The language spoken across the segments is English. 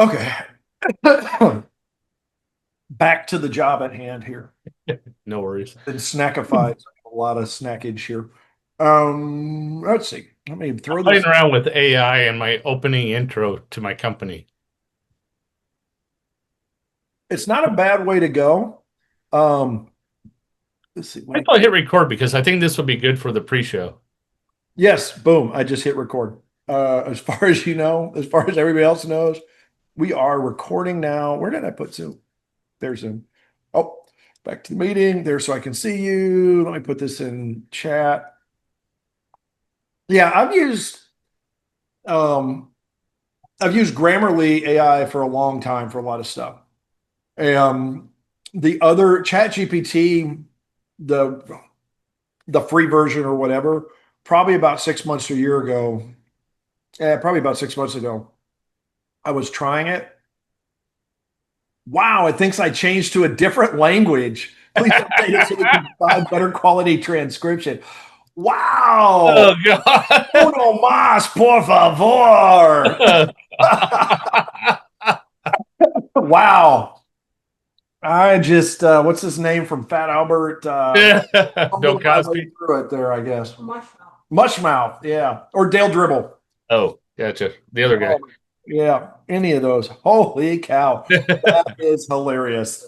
Okay. Back to the job at hand here. No worries. Been snackified. A lot of snackage here. Let's see. Let me throw Playing this. around with AI in my opening intro to my company. It's not a bad way to go. Um, let's see. I thought I hit record because I think this would be good for the pre-show. Yes, boom. I just hit record. As far as you know, as far as everybody else knows, we are recording now. Where did I put Zoom? There's Zoom. Oh, back to the meeting there so I can see you. Let me put this in chat. Yeah, um I've used Grammarly AI for a long time for a lot of stuff. Um the other Chat GPT, the the free version or whatever, probably about 6 months to a year ago. Yeah, probably about 6 months ago. I was trying it. Wow, it thinks I changed to a different language. Please update it so we can provide better quality transcription. Wow. Oh God. Uno más, por favor. Wow. I just, what's his name from Fat Albert? Bill Fumbling my way Cosby. through it there, I guess. Mushmouth, yeah. Or Dale Dribble. Oh, gotcha. The other guy. Oh, yeah. Any of those. Holy cow. That is hilarious.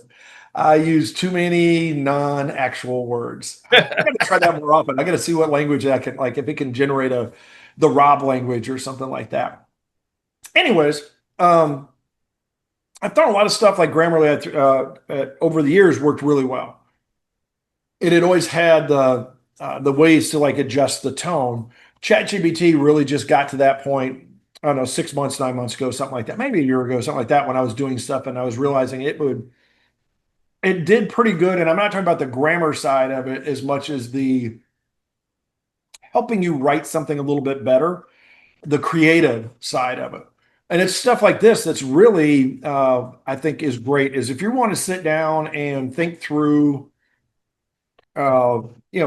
I use too many non-actual words. I gotta try that more often. I gotta see what language I can, like if it can generate the Rob language or something like that. Anyways, um, I've done a lot of stuff like Grammarly over the years worked really well. It had always had the ways to like adjust the tone. ChatGPT really just got to that point. I don't know, 6 months, 9 months ago, something like that, maybe a year ago, something like that, when I was doing stuff and I was realizing it did pretty good. And I'm not talking about the grammar side of it as much as the helping you write something a little bit better, the creative side of it. And it's stuff like this that's really, I think, is great. Is if you want to sit down and think through, uh,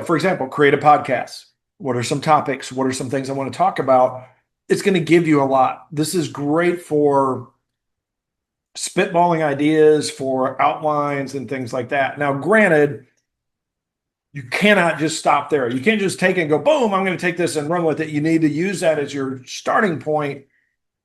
for example, create a podcast. What are some topics? What are some things I want to talk about? It's going to give you a lot. This is great for spitballing ideas, for outlines, and things like that. Now, granted, you cannot just stop there. You can't just take it and go, boom, I'm going to take this and run with it. You need to use that as your starting point,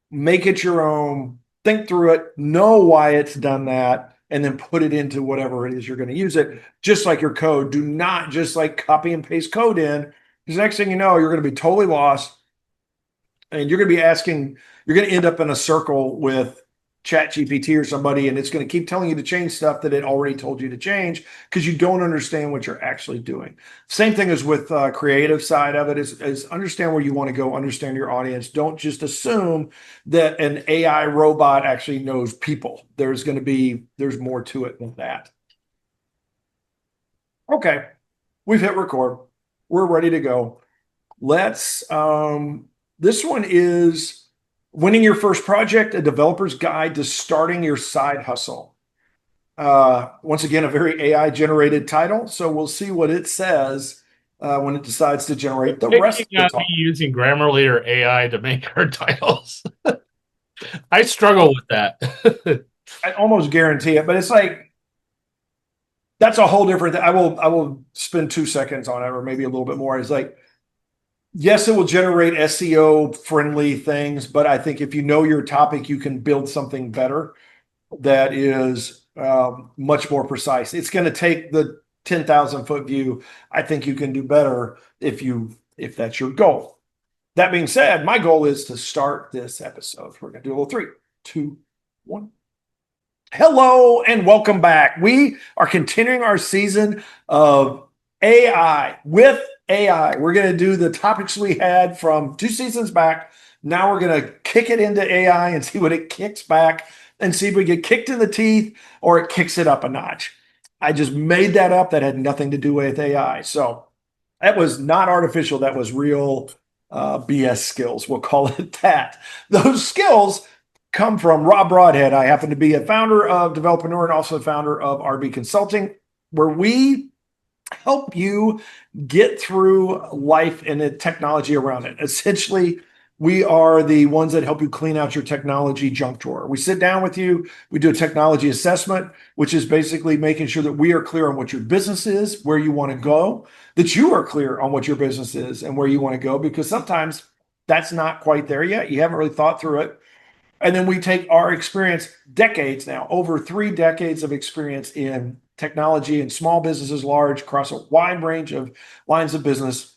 make it your own, think through it, know why it's done that, and then put it into whatever it is you're going to use it. Just like your code, do not just like copy and paste code in, because next thing you know, you're going to be totally lost and you're going to be asking, you're going to end up in a circle with Chat GPT or somebody, and it's going to keep telling you to change stuff that it already told you to change because you don't understand what you're actually doing. Same thing as with creative side of it is understand where you want to go, understand your audience. Don't just assume that an AI robot actually knows people. There's more to it than that. Okay, we've hit record. We're ready to go. Let's this one is winning your first project, a developer's guide to starting your side hustle. Once again, a very AI generated title. So we'll see what it says when it decides to generate the rest of Picking the on me talk. using Grammarly or AI to make our titles. I struggle with that. I almost guarantee it, but it's like that's a whole different thing. I will spend 2 seconds on it, or maybe a little bit more. It's like, yes, it will generate SEO friendly things, but I think if you know your topic, you can build something better that is much more precise. It's going to take the 10,000 foot view. I think you can do better if that's your goal. That being said, my goal is to start this episode. We're going to do a little 3, 2, 1. Hello and welcome back. We are continuing our season of AI with AI. We're going to do the topics we had from 2 seasons back. Now we're going to kick it into AI and see what it kicks back and see if we get kicked in the teeth or it kicks it up a notch. I just made that up. That had nothing to do with AI. So that was not artificial. That was real BS skills. We'll call it that. Those skills come from Rob Broadhead. I happen to be a founder of Developreneur and also a founder of RB Consulting, where we help you get through life and the technology around it. Essentially, We are the ones that help you clean out your technology junk drawer. We sit down with you, we do a technology assessment, which is basically making sure that we are clear on what your business is, where you want to go, that you are clear on what your business is and where you want to go, because sometimes that's not quite there yet. You haven't really thought through it. And then we take our experience, decades now, over 3 decades of experience in technology and small businesses, large, across a wide range of lines of business,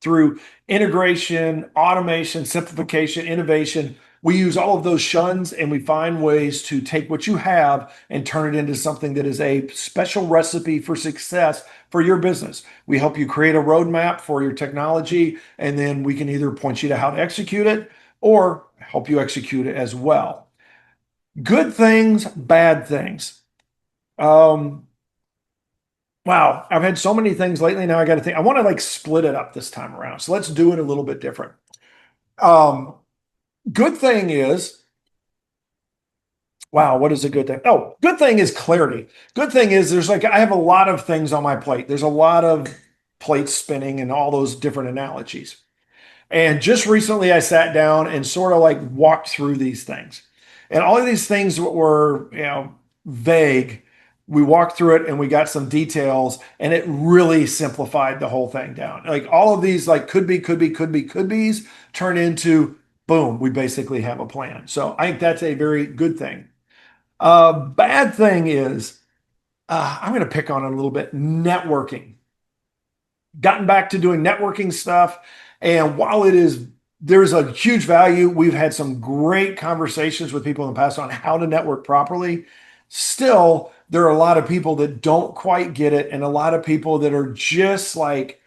through integration, automation, simplification, innovation. We use all of those shuns and we find ways to take what you have and turn it into something that is a special recipe for success for your business. We help you create a roadmap for your technology, and then we can either point you to how to execute it or help you execute it as well. Good things, bad things. Um, Wow, I've had so many things lately. Now I got to think. I want to like split it up this time around. So let's do it a little bit different. Um, Good thing is, wow, what is a good thing? Oh, good thing is clarity. Good thing is there's like I have a lot of things on my plate. There's a lot of plates spinning and all those different analogies. And just recently, I sat down and sort of like walked through these things. And all of these things were, vague. We walked through it and we got some details, and it really simplified the whole thing down. Like all of these, like could be, could be, could be, could be's turn into boom, we basically have a plan. So I think that's a very good thing. Bad thing is, I'm going to pick on it a little bit, networking. Gotten back to doing networking stuff. And while there's a huge value, we've had some great conversations with people in the past on how to network properly. Still, there are a lot of people that don't quite get it, and a lot of people that are just like,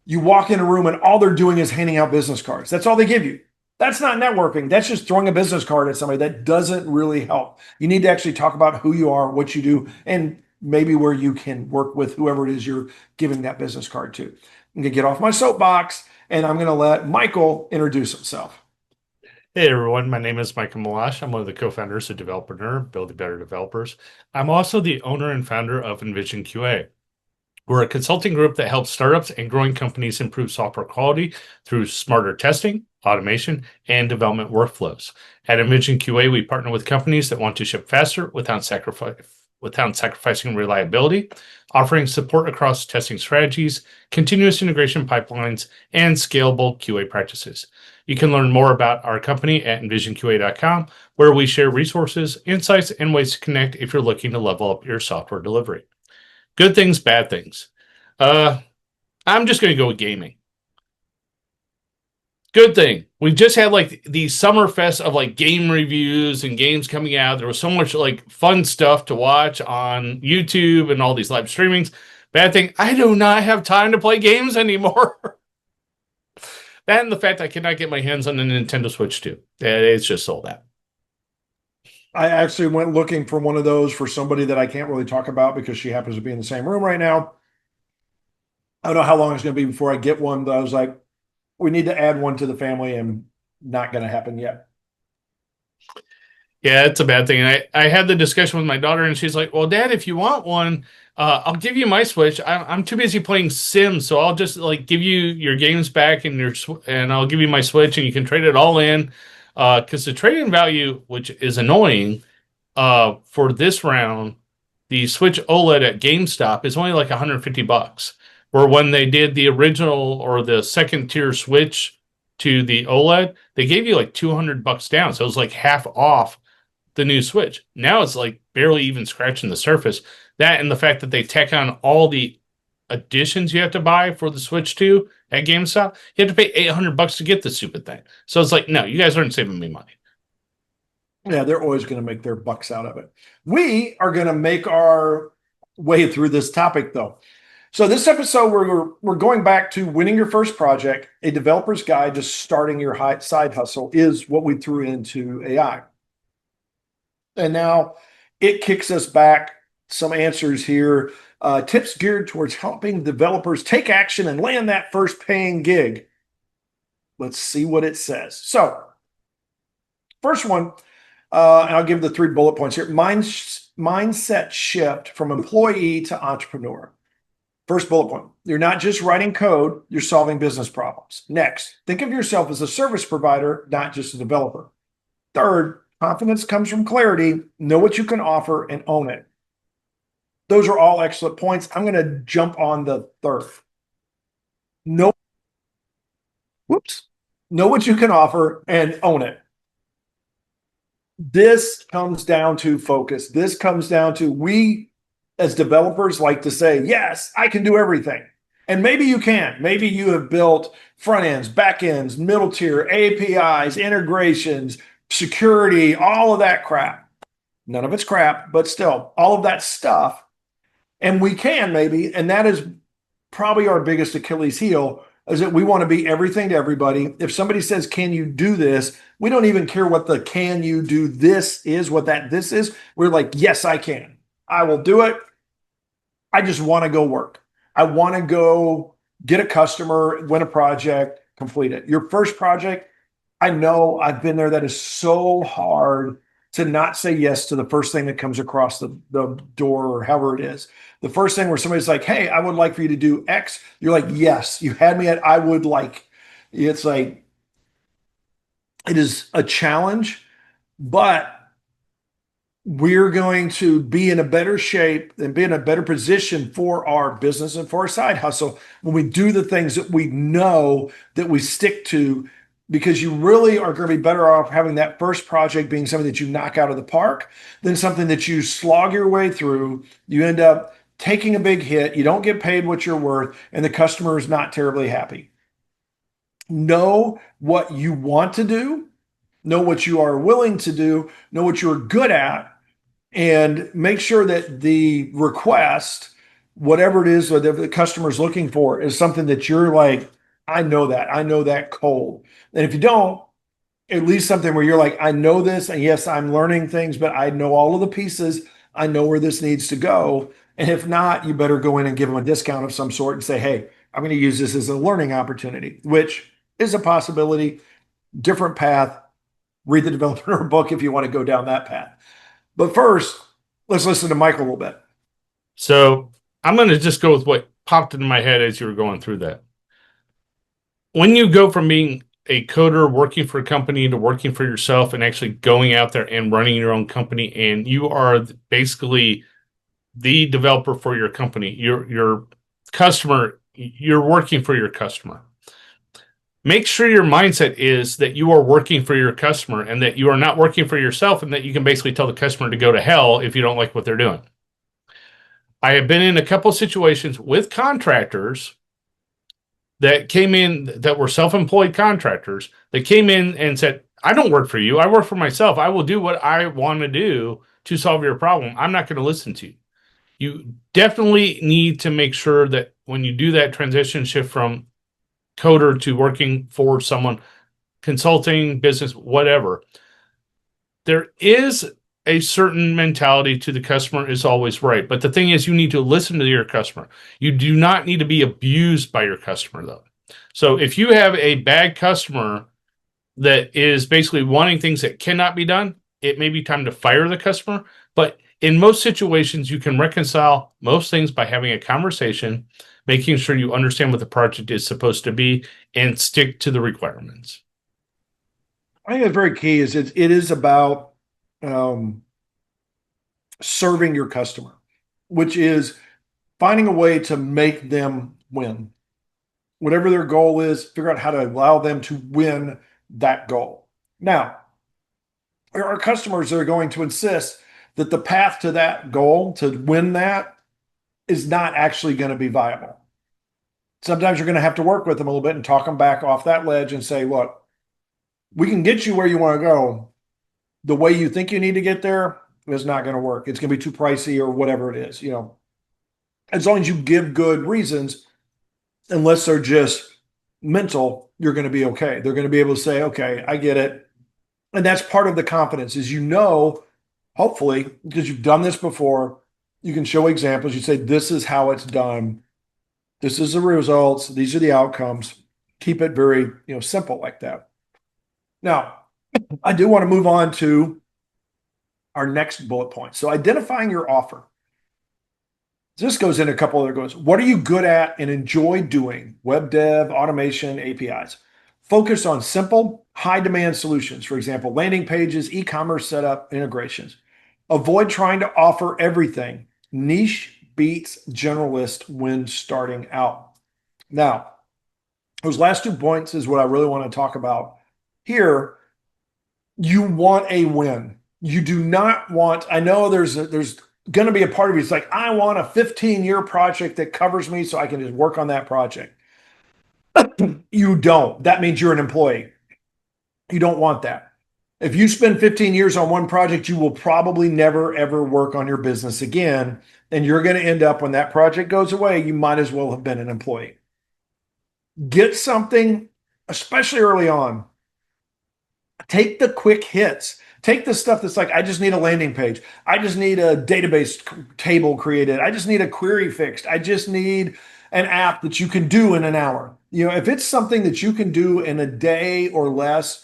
you walk in a room and all they're doing is handing out business cards. That's all they give you. That's not networking. That's just throwing a business card at somebody. That doesn't really help. You need to actually talk about who you are, what you do, and maybe where you can work with whoever it is you're giving that business card to. I'm going to get off my soapbox and I'm going to let Michael introduce himself. Hey everyone, my name is Michael Malash. I'm one of the co-founders of Developer Building Better Developers. I'm also the owner and founder of Envision QA. We're a consulting group that helps startups and growing companies improve software quality through smarter testing, automation, and development workflows. At Envision QA, we partner with companies that want to ship faster without sacrificing reliability, offering support across testing strategies, continuous integration pipelines, and scalable QA practices. You can learn more about our company at envisionqa.com, where we share resources, insights, and ways to connect if you're looking to level up your software delivery. Good things, bad things. Uh, I'm just going to go with gaming. Good thing. We just had like the summer fest of like game reviews and games coming out. There was so much like fun stuff to watch on YouTube and all these live streamings. Bad thing, I do not have time to play games anymore. That and the fact I cannot get my hands on the Nintendo Switch too. It's just sold out. I actually went looking for one of those for somebody that I can't really talk about because she happens to be in the same room right now. I don't know how long it's going to be before I get one, but I was like, we need to add one to the family, and not going to happen yet. Yeah, it's a bad thing. And I had the discussion with my daughter, and she's like, "Well, Dad, if you want one, I'll give you my Switch. I'm too busy playing Sims, so I'll just like give you your games back and and I'll give you my Switch, and you can trade it all in. Because the trade-in value, which is annoying, for this round, the Switch OLED at GameStop is only like $150. Where when they did the original or the second tier Switch to the OLED, they gave you like $200 down, so it was like half off the new Switch. Now it's like barely even scratching the surface. That and the fact that they tack on all the additions you have to buy for the Switch 2 at GameStop, you have to pay $800 to get the stupid thing. So it's like, no, you guys aren't saving me money. Yeah, they're always going to make their bucks out of it. We are going to make our way through this topic, though. So this episode, we're going back to winning your first project. A developer's guide to starting your side hustle is what we threw into AI. And now it kicks us back some answers here. Tips geared towards helping developers take action and land that first paying gig. Let's see what it says. So, first one, and I'll give the 3 bullet points here. Mindset shift from employee to entrepreneur. First bullet point, you're not just writing code, you're solving business problems. Next, think of yourself as a service provider, not just a developer. Third, confidence comes from clarity. Know what you can offer and own it. Those are all excellent points. I'm going to jump on the third. Know, whoops, know what you can offer and own it. This comes down to focus. This comes down to we as developers like to say, yes, I can do everything. And maybe you can. Maybe you have built front ends, back ends, middle tier, APIs, integrations, security, all of that crap. None of it's crap, but still, all of that stuff. And we can maybe, and that is probably our biggest Achilles heel is that we want to be everything to everybody. If somebody says, can you do this? We don't even care what the can you do this is, what that this is. We're like, yes, I can. I will do it. I just want to go work. I want to go get a customer, win a project, complete it. Your first project, I know I've been there. That is so hard to not say yes to the first thing that comes across the door or however it is. The first thing where somebody's like, hey, I would like for you to do X. You're like, yes, you had me at I would like. It's like, it is a challenge, but we're going to be in a better shape and be in a better position for our business and for our side hustle when we do the things that we know that we stick to, because you really are going to be better off having that first project being something that you knock out of the park than something that you slog your way through. You end up taking a big hit, you don't get paid what you're worth, and the customer is not terribly happy. Know what you want to do, know what you are willing to do, know what you're good at, and make sure that the request, whatever it is that the customer is looking for, is something that you're like, I know that cold. And if you don't, at least something where you're like, I know this, and yes, I'm learning things, but I know all of the pieces. I know where this needs to go. And if not, you better go in and give them a discount of some sort and say, hey, I'm going to use this as a learning opportunity, which is a possibility, different path. Read the developer book if you want to go down that path. But first, let's listen to Michael a little bit. So I'm going to just go with what popped into my head as you were going through that. When you go from being a coder working for a company to working for yourself and actually going out there and running your own company, and you are basically the developer for your company, your customer, you're working for your customer. Make sure your mindset is that you are working for your customer and that you are not working for yourself, and that you can basically tell the customer to go to hell if you don't like what they're doing. I have been in a couple of situations with contractors that came in that were self-employed contractors that came in and said, I don't work for you. I work for myself. I will do what I want to do to solve your problem. I'm not going to listen to you. You definitely need to make sure that when you do that transition shift from coder to working for someone, consulting, business, whatever, there is a certain mentality to the customer is always right. But the thing is, you need to listen to your customer. You do not need to be abused by your customer, though. So if you have a bad customer that is basically wanting things that cannot be done, it may be time to fire the customer. But in most situations, you can reconcile most things by having a conversation, making sure you understand what the project is supposed to be, and stick to the requirements. I think that's very key. Is it is about um, serving your customer, which is finding a way to make them win. Whatever their goal is, figure out how to allow them to win that goal. Now, there are customers that are going to insist that the path to that goal, to win that, is not actually going to be viable. Sometimes you're going to have to work with them a little bit and talk them back off that ledge and say, look, we can get you where you want to go. The way you think you need to get there is not going to work. It's going to be too pricey or whatever it is. As long as you give good reasons, unless they're just mental, you're going to be okay. They're going to be able to say, okay, I get it. And that's part of the confidence is, hopefully, because you've done this before, you can show examples. You say, this is how it's done. This is the results. These are the outcomes. Keep it very, simple like that. Now, I do want to move on to our next bullet point. So identifying your offer. This goes in a couple other goes. What are you good at and enjoy doing? Web dev, automation, APIs. Focus on simple, high demand solutions. For example, landing pages, e-commerce setup, integrations. Avoid trying to offer everything. Niche beats generalist when starting out. Now, those last 2 points is what I really want to talk about here. You want a win. You do not want, I know there's going to be a part of you. It's like, I want a 15-year project that covers me so I can just work on that project. You don't. That means you're an employee. You don't want that. If you spend 15 years on one project, you will probably never, ever work on your business again. And you're going to end up when that project goes away, you might as well have been an employee. Get something, especially early on. Take the quick hits. Take the stuff that's like, I just need a landing page. I just need a database table created. I just need a query fixed. I just need an app that you can do in an hour. If it's something that you can do in a day or less,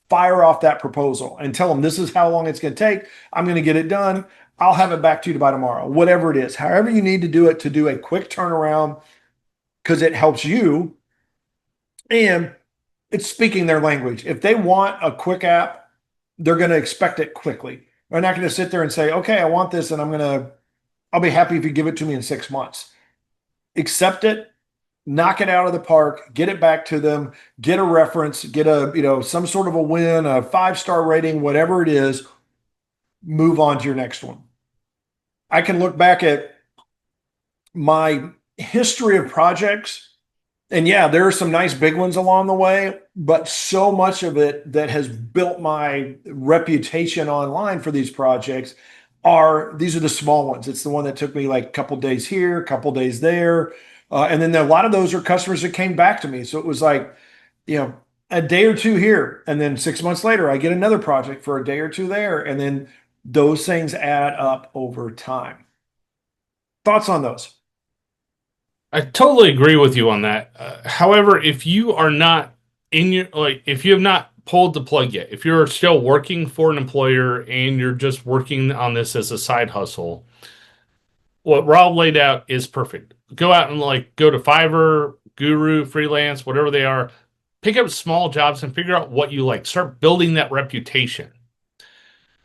fire off that proposal and tell them this is how long it's going to take. I'm going to get it done. I'll have it back to you by tomorrow, whatever it is. However you need to do it to do a quick turnaround because it helps you and it's speaking their language. If they want a quick app, they're going to expect it quickly. They're not going to sit there and say, okay, I want this and I'll be happy if you give it to me in 6 months. Accept it, knock it out of the park, get it back to them, get a reference, get some sort of a win, a 5-star rating, whatever it is, move on to your next one. I can look back at my history of projects. And yeah, there are some nice big ones along the way, but so much of it that has built my reputation online for these projects these are the small ones. It's the one that took me like a couple days here, a couple days there. And then a lot of those are customers that came back to me. So it was like, a day or two here. And then 6 months later, I get another project for a day or two there. And then those things add up over time. Thoughts on those? I totally agree with you on that. However, if you are not if you have not pulled the plug yet, if you're still working for an employer and you're just working on this as a side hustle, what Rob laid out is perfect. Go out and go to Fiverr, Guru, freelance, whatever they are, pick up small jobs and figure out what you like. Start building that reputation.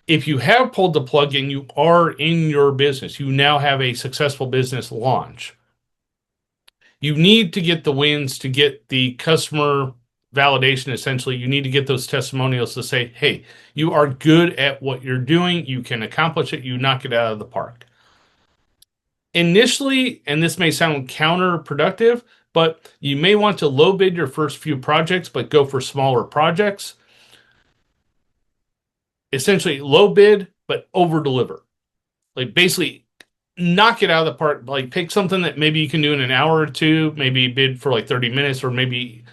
If you have pulled the plug and you are in your business, you now have a successful business launch. You need to get the wins to get the customer validation. Essentially, you need to get those testimonials to say, hey, you are good at what you're doing. You can accomplish it. You knock it out of the park. Initially, and this may sound counterproductive, but you may want to low bid your first few projects, but go for smaller projects. Essentially, low bid, but over deliver. Like basically knock it out of the park. Like pick something that maybe you can do in an hour or two, maybe bid for like 30 minutes, or maybe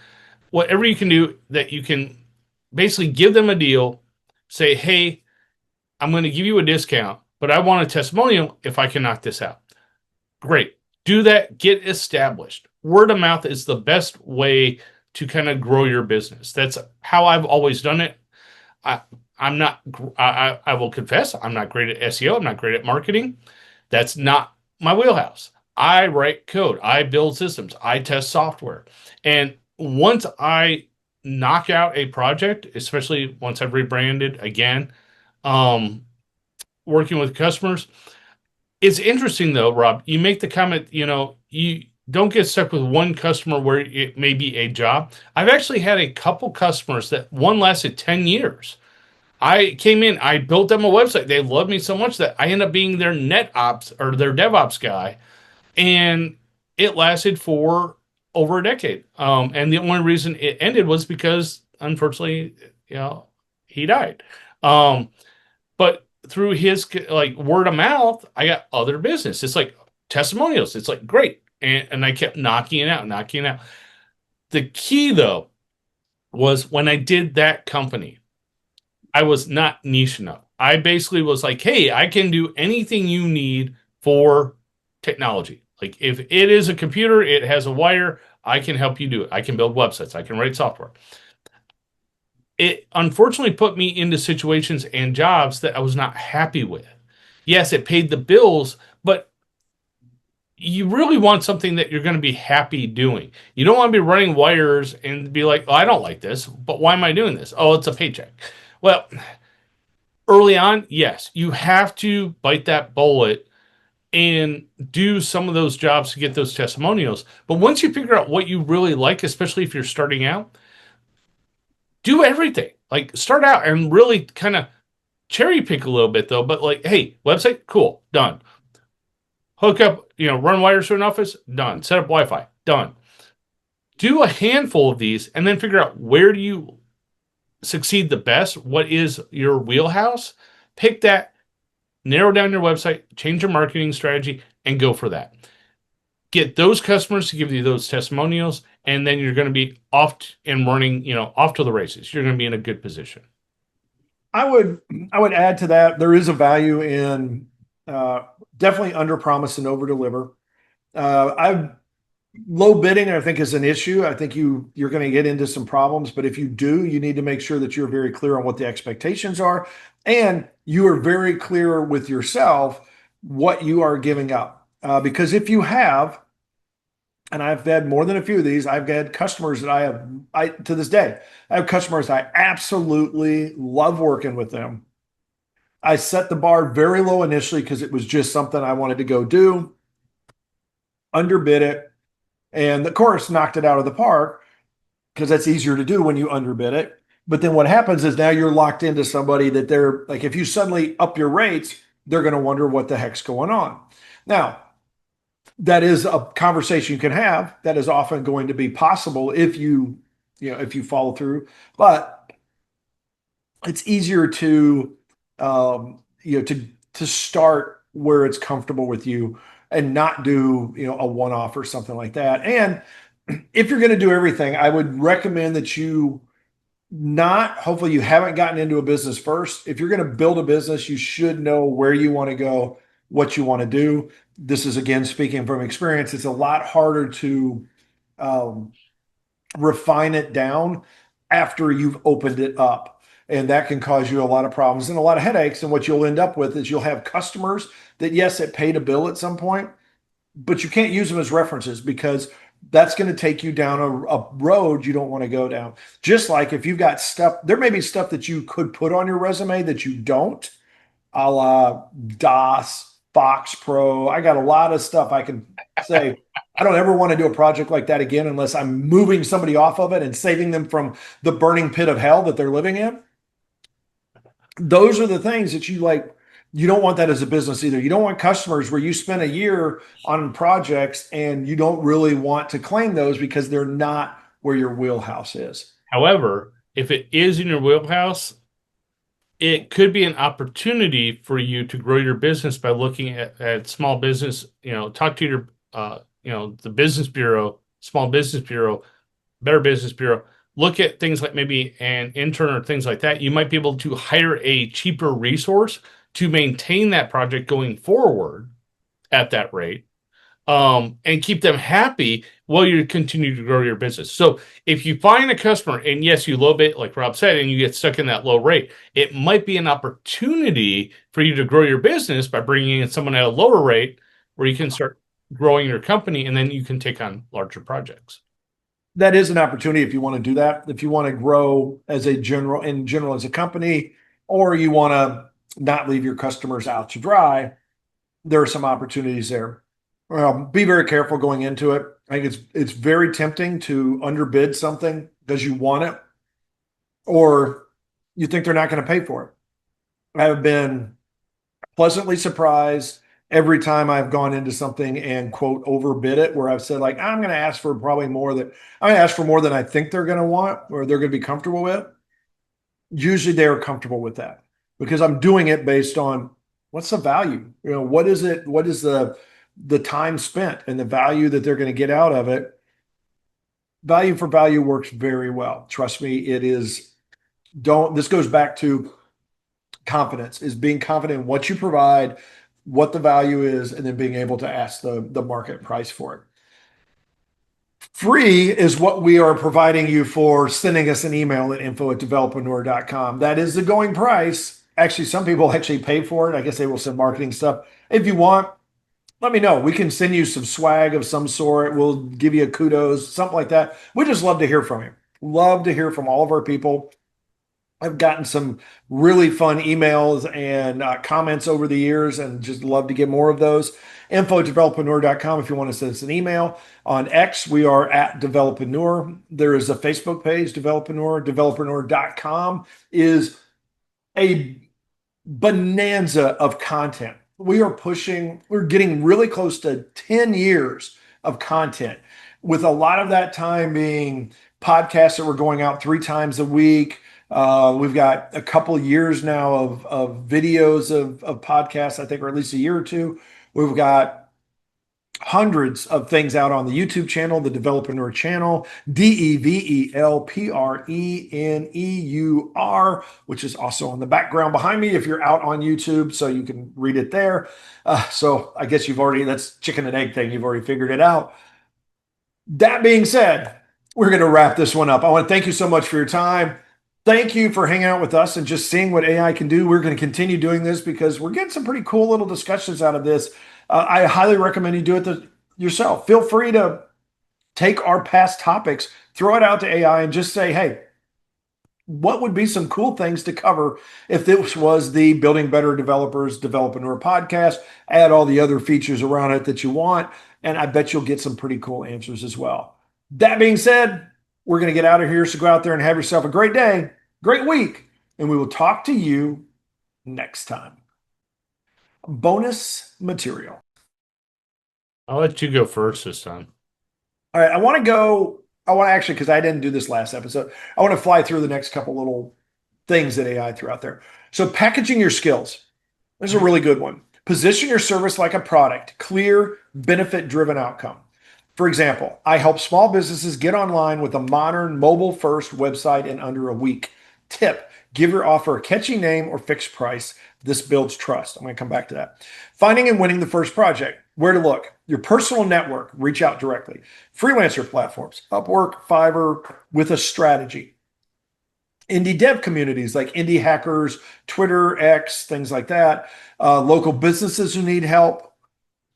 whatever you can do that you can basically give them a deal. Say, hey, I'm going to give you a discount, but I want a testimonial if I can knock this out. Great. Do that. Get established. Word of mouth is the best way to kind of grow your business. That's how I've always done it. I, I'm not, I will confess, I'm not great at SEO. I'm not great at marketing. That's not my wheelhouse. I write code. I build systems. I test software. And once I knock out a project, especially once I've rebranded again, um, working with customers, it's interesting though, Rob. You make the comment, you don't get stuck with one customer where it may be a job. I've actually had a couple customers that one lasted 10 years. I came in, I built them a website. They loved me so much that I ended up being their net ops or their DevOps guy. And it lasted for over a decade. And the only reason it ended was because, unfortunately, he died. But through his word of mouth, I got other business. It's like testimonials. It's like great. And I kept knocking it out, knocking it out. The key though was when I did that company, I was not niche enough. I basically was like, hey, I can do anything you need for technology. Like if it is a computer, it has a wire, I can help you do it. I can build websites, I can write software. It unfortunately put me into situations and jobs that I was not happy with. Yes, it paid the bills, but you really want something that you're going to be happy doing. You don't want to be running wires and be like, oh, I don't like this, but why am I doing this? Oh, it's a paycheck. Well, early on, yes, you have to bite that bullet and do some of those jobs to get those testimonials. But once you figure out what you really like, especially if you're starting out, do everything. Like start out and really kind of cherry pick a little bit though. But like, hey, website, cool, done. Hook up, run wires to an office, done. Set up Wi-Fi, done. Do a handful of these and then figure out where do you succeed the best? What is your wheelhouse? Pick that, narrow down your website, change your marketing strategy, and go for that. Get those customers to give you those testimonials, and then you're going to be off and running, off to the races. You're going to be in a good position. I would I would add to that. There is a value in uh, definitely under promise and over deliver. I Low bidding, I think, is an issue. I think you're going to get into some problems, but if you do, you need to make sure that you're very clear on what the expectations are, and you are very clear with yourself what you are giving up. Because if you have, and I've had more than a few of these, I've had customers that I to this day, I have customers I absolutely love working with them. I set the bar very low initially because it was just something I wanted to go do, underbid it, and of course knocked it out of the park because that's easier to do when you underbid it. But then what happens is now you're locked into somebody that they're like, if you suddenly up your rates, they're going to wonder what the heck's going on. Now, that is a conversation you can have. That is often going to be possible if if you follow through. But it's easier to, to start where it's comfortable with you and not do, a one-off or something like that. And if you're going to do everything, I would recommend that you not, hopefully you haven't gotten into a business first. If you're going to build a business, you should know where you want to go, what you want to do. This is again speaking from experience. It's a lot harder to um, refine it down after you've opened it up. And that can cause you a lot of problems and a lot of headaches. And what you'll end up with is you'll have customers that, yes, it paid a bill at some point, but you can't use them as references because that's going to take you down a road you don't want to go down. Just like if you've got stuff, there may be stuff that you could put on your resume that you don't, a la DOS, Fox Pro. I got a lot of stuff I can say. I don't ever want to do a project like that again unless I'm moving somebody off of it and saving them from the burning pit of hell that they're living in. Those are the things that you like. You don't want that as a business either. You don't want customers where you spend a year on projects and you don't really want to claim those because they're not where your wheelhouse is. However, if it is in your wheelhouse, it could be an opportunity for you to grow your business by looking at small business, talk to your, the business bureau, small business bureau, better business bureau, look at things like maybe an intern or things like that. You might be able to hire a cheaper resource to maintain that project going forward at that rate, and keep them happy while you continue to grow your business. So if you find a customer and yes, you low bit, like Rob said, and you get stuck in that low rate, it might be an opportunity for you to grow your business by bringing in someone at a lower rate where you can start growing your company and then you can take on larger projects. That is an opportunity if you want to do that. If you want to grow as in general as a company, or you want to not leave your customers out to dry, there are some opportunities there. Be very careful going into it. I think it's very tempting to underbid something because you want it or you think they're not going to pay for it. I have been pleasantly surprised every time I've gone into something and quote overbid it, where I've said like I'm going to ask for probably more that I'm going to ask for more than I think they're going to want or they're going to be comfortable with. Usually they are comfortable with that because I'm doing it based on what's the value? What is it? What is the time spent and the value that they're going to get out of it? Value for value works very well. Trust me, it is. Don't This goes back to confidence, is being confident in what you provide, what the value is, and then being able to ask the market price for it. Free is what we are providing you for sending us an email at info@developaneur.com. That is the going price. Actually, some people actually pay for it. I guess they will send marketing stuff. If you want, let me know. We can send you some swag of some sort. We'll give you a kudos, something like that. We just love to hear from you. Love to hear from all of our people. I've gotten some really fun emails and comments over the years and just love to get more of those. Info@developreneur.com if you want to send us an email. On X, we are at Developreneur. There is a Facebook page, Developreneur. Developreneur.com is a bonanza of content. We're getting really close to 10 years of content, with a lot of that time being podcasts that we're going out 3 times a week. We've got a couple of years now of videos of podcasts, I think, or at least a year or two. We've got hundreds of things out on the YouTube channel, the Developreneur channel, Develpreneur, which is also on the background behind me if you're out on YouTube, so you can read it there. So I guess that's chicken and egg thing. You've already figured it out. That being said, we're going to wrap this one up. I want to thank you so much for your time. Thank you for hanging out with us and just seeing what AI can do. We're going to continue doing this because we're getting some pretty cool little discussions out of this. I highly recommend you do it yourself. Feel free to take our past topics, throw it out to AI, and just say, hey, what would be some cool things to cover if this was the Building Better Developers Developreneur podcast? Add all the other features around it that you want, and I bet you'll get some pretty cool answers as well. That being said, we're going to get out of here. So go out there and have yourself a great day, great week, and we will talk to you next time. Bonus material. I'll let you go first this time. All right, I want to actually, because I didn't do this last episode, I want to fly through the next couple little things that AI threw out there. So packaging your skills. This is a really good one. Position your service like a product, clear, benefit-driven outcome. For example, I help small businesses get online with a modern mobile-first website in under a week. Tip, give your offer a catchy name or fixed price. This builds trust. I'm going to come back to that. Finding and winning the first project. Where to look? Your personal network. Reach out directly. Freelancer platforms. Upwork, Fiverr, with a strategy. Indie dev communities like Indie Hackers, Twitter, X, things like that. Local businesses who need help.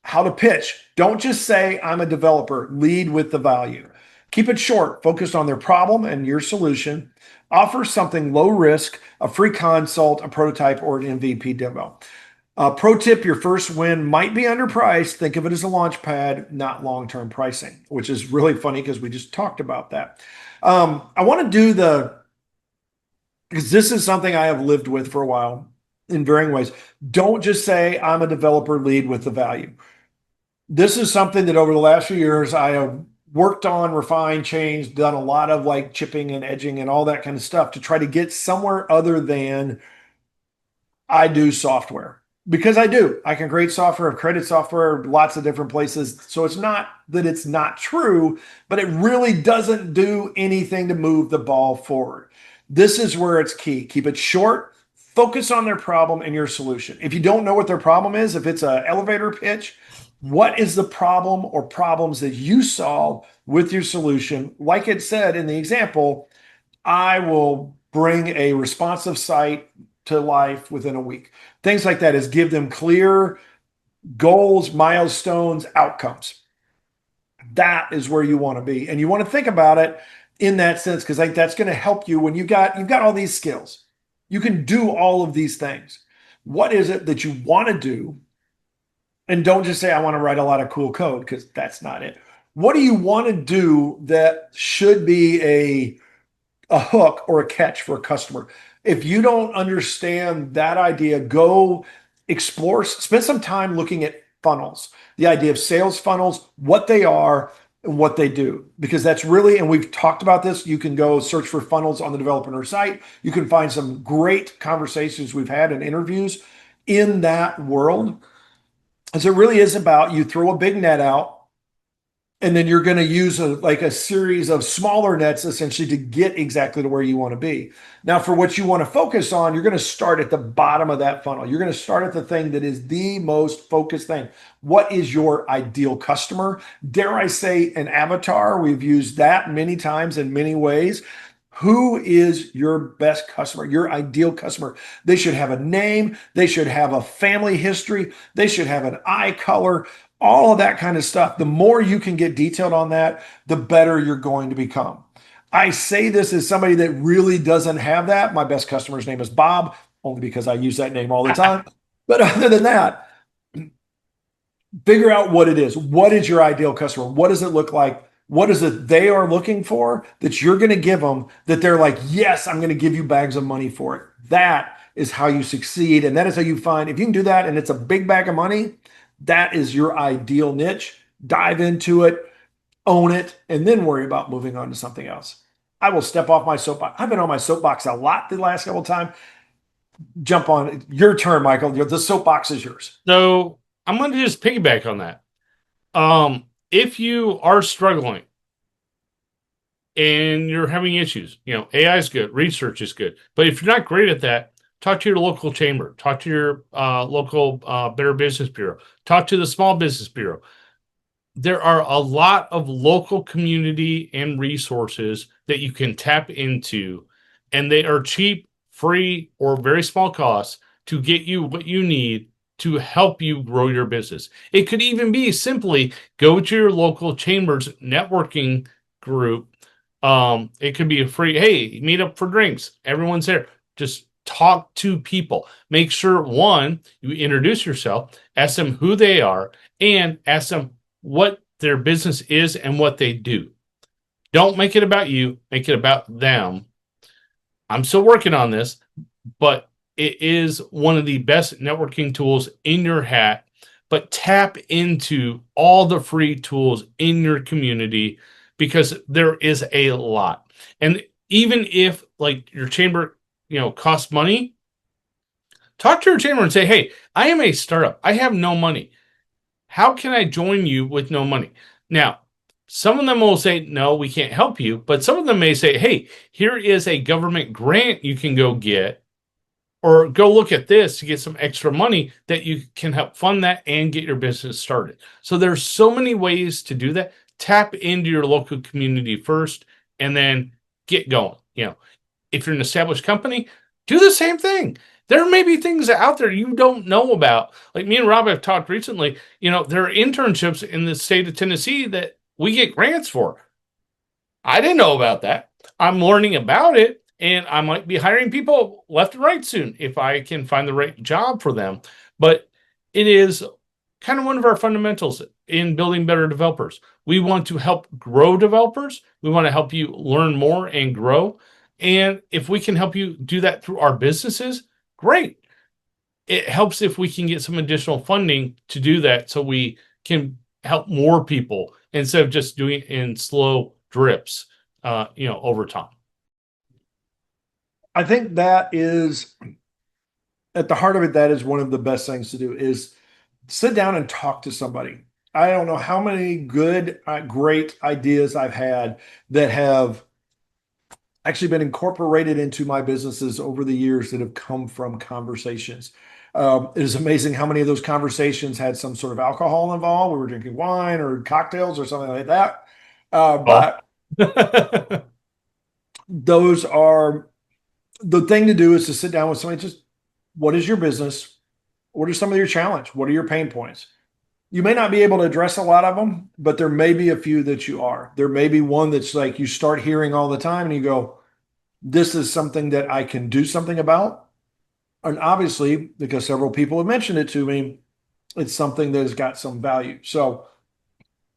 How to pitch. Don't just say, I'm a developer. Lead with the value. Keep it short, focused on their problem and your solution. Offer something low risk, a free consult, a prototype, or an MVP demo. Pro tip, your first win might be underpriced. Think of it as a launch pad, not long-term pricing, which is really funny because we just talked about that. I want to do because this is something I have lived with for a while in varying ways. Don't just say, I'm a developer, lead with the value. This is something that over the last few years I have worked on, refined, changed, done a lot of like chipping and edging and all that kind of stuff to try to get somewhere other than I do software. Because I do. I can create software, I've created software, lots of different places. So it's not that it's not true, but it really doesn't do anything to move the ball forward. This is where it's key. Keep it short, focus on their problem and your solution. If you don't know what their problem is, if it's an elevator pitch, what is the problem or problems that you solve with your solution? Like it said in the example, I will bring a responsive site to life within a week. Things like that is give them clear goals, milestones, outcomes. That is where you want to be. And you want to think about it in that sense, because like that's going to help you when you've got all these skills. You can do all of these things. What is it that you want to do? And don't just say, I want to write a lot of cool code, because that's not it. What do you want to do that should be a hook or a catch for a customer? If you don't understand that idea, go explore, spend some time looking at funnels, the idea of sales funnels, what they are and what they do, because that's really, and we've talked about this, you can go search for funnels on the Developreneur site. You can find some great conversations we've had and interviews in that world. As it really is about you throw a big net out, and then you're going to use a series of smaller nets essentially to get exactly to where you want to be. Now, for what you want to focus on, you're going to start at the bottom of that funnel. You're going to start at the thing that is the most focused thing. What is your ideal customer? Dare I say an avatar? We've used that many times in many ways. Who is your best customer, your ideal customer? They should have a name, they should have a family history, they should have an eye color, all of that kind of stuff. The more you can get detailed on that, the better you're going to become. I say this as somebody that really doesn't have that. My best customer's name is Bob, only because I use that name all the time. But other than that, figure out what it is. What is your ideal customer? What does it look like? What is it they are looking for that you're going to give them that they're like, yes, I'm going to give you bags of money for it. That is how you succeed. And that is how you find, if you can do that and it's a big bag of money, that is your ideal niche. Dive into it, own it, and then worry about moving on to something else. I will step off my soapbox. I've been on my soapbox a lot the last couple of times. Jump on your turn, Michael. The soapbox is yours. So I'm going to just piggyback on that. If you are struggling and you're having issues, AI is good, research is good, but if you're not great at that, talk to your local chamber, talk to your local Better Business Bureau, talk to the Small Business Bureau. There are a lot of local community and resources that you can tap into, and they are cheap, free, or very small costs to get you what you need to help you grow your business. It could even be simply go to your local chamber's networking group. It could be a free, hey, meet up for drinks. Everyone's there. Just talk to people. Make sure, one, you introduce yourself, ask them who they are, and ask them what their business is and what they do. Don't make it about you, make it about them. I'm still working on this, but it is one of the best networking tools in your hat. But tap into all the free tools in your community because there is a lot. And even if like your chamber, costs money, talk to your chamber and say, hey, I am a startup. I have no money. How can I join you with no money? Now, some of them will say, no, we can't help you. But some of them may say, hey, here is a government grant you can go get, or go look at this to get some extra money that you can help fund that and get your business started. So there's so many ways to do that. Tap into your local community first and then get going. If you're an established company, do the same thing. There may be things out there you don't know about. Like me and Rob have talked recently, there are internships in the state of Tennessee that we get grants for. I didn't know about that. I'm learning about it, and I might be hiring people left and right soon if I can find the right job for them. But it is kind of one of our fundamentals in building better developers. We want to help grow developers. We want to help you learn more and grow. And if we can help you do that through our businesses, great. It helps if we can get some additional funding to do that so we can help more people instead of just doing it in slow drips, over time. I think that is at the heart of it. That is one of the best things to do is sit down and talk to somebody. I don't know how many good, great ideas I've had that have actually been incorporated into my businesses over the years that have come from conversations. It is amazing how many of those conversations had some sort of alcohol involved. We were drinking wine or cocktails or something like that. Oh. But those are the thing to do is to sit down with somebody. Just what is your business? What are some of your challenge? What are your pain points? You may not be able to address a lot of them, but there may be a few that you are. There may be one that's like you start hearing all the time and you go, this is something that I can do something about. And obviously, because several people have mentioned it to me, it's something that has got some value. So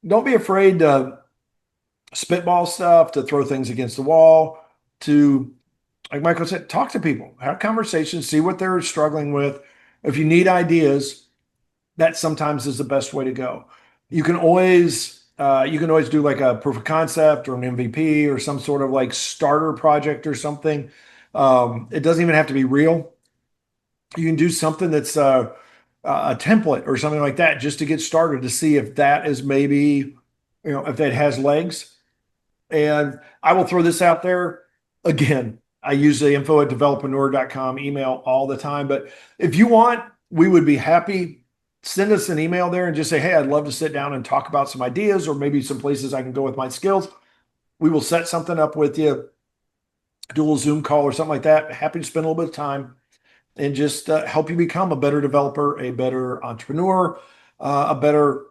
don't be afraid to spitball stuff, to throw things against the wall, to, like Michael said, talk to people, have conversations, see what they're struggling with. If you need ideas, that sometimes is the best way to go. You can always do like a proof of concept or an MVP or some sort of like starter project or something. It doesn't even have to be real. You can do something that's a template or something like that just to get started to see if that is maybe, if that has legs. And I will throw this out there again. I use the info@developreneur.com email all the time. But if you want, we would be happy. Send us an email there and just say, hey, I'd love to sit down and talk about some ideas or maybe some places I can go with my skills. We will set something up with you. do a Zoom call or something like that. Happy to spend a little bit of time and just help you become a better developer, a better entrepreneur, a better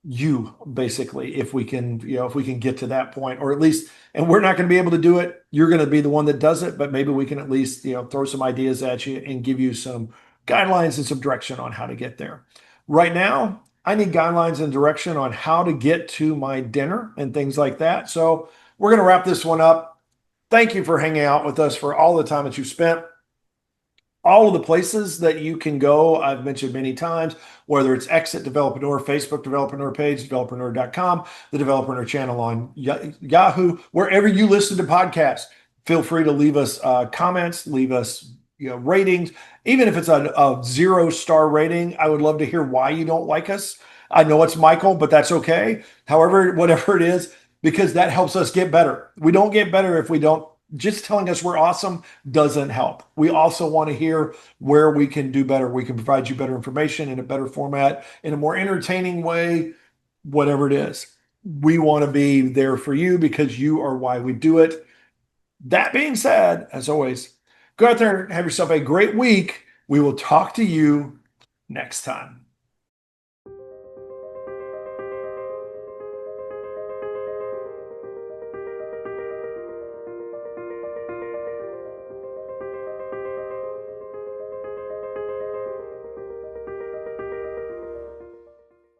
you, basically, if we can, if we can get to that point, or at least, and we're not going to be able to do it. You're going to be the one that does it, but maybe we can at least, throw some ideas at you and give you some guidelines and some direction on how to get there. Right now, I need guidelines and direction on how to get to my dinner and things like that. So we're going to wrap this one up. Thank you for hanging out with us, for all the time that you spent. All of the places that you can go, I've mentioned many times, whether it's Exit Developer, Facebook Developer page, developer.com, the Developer channel on Yahoo, wherever you listen to podcasts. Feel free to leave us comments, leave us ratings. Even if it's a 0-star rating, I would love to hear why you don't like us. I know it's Michael, but that's okay. However, whatever it is, because that helps us get better. We don't get better if we don't. Just telling us we're awesome doesn't help. We also want to hear where we can do better. We can provide you better information in a better format, in a more entertaining way, whatever it is. We want to be there for you because you are why we do it. That being said, as always, go out there and have yourself a great week. We will talk to you next time.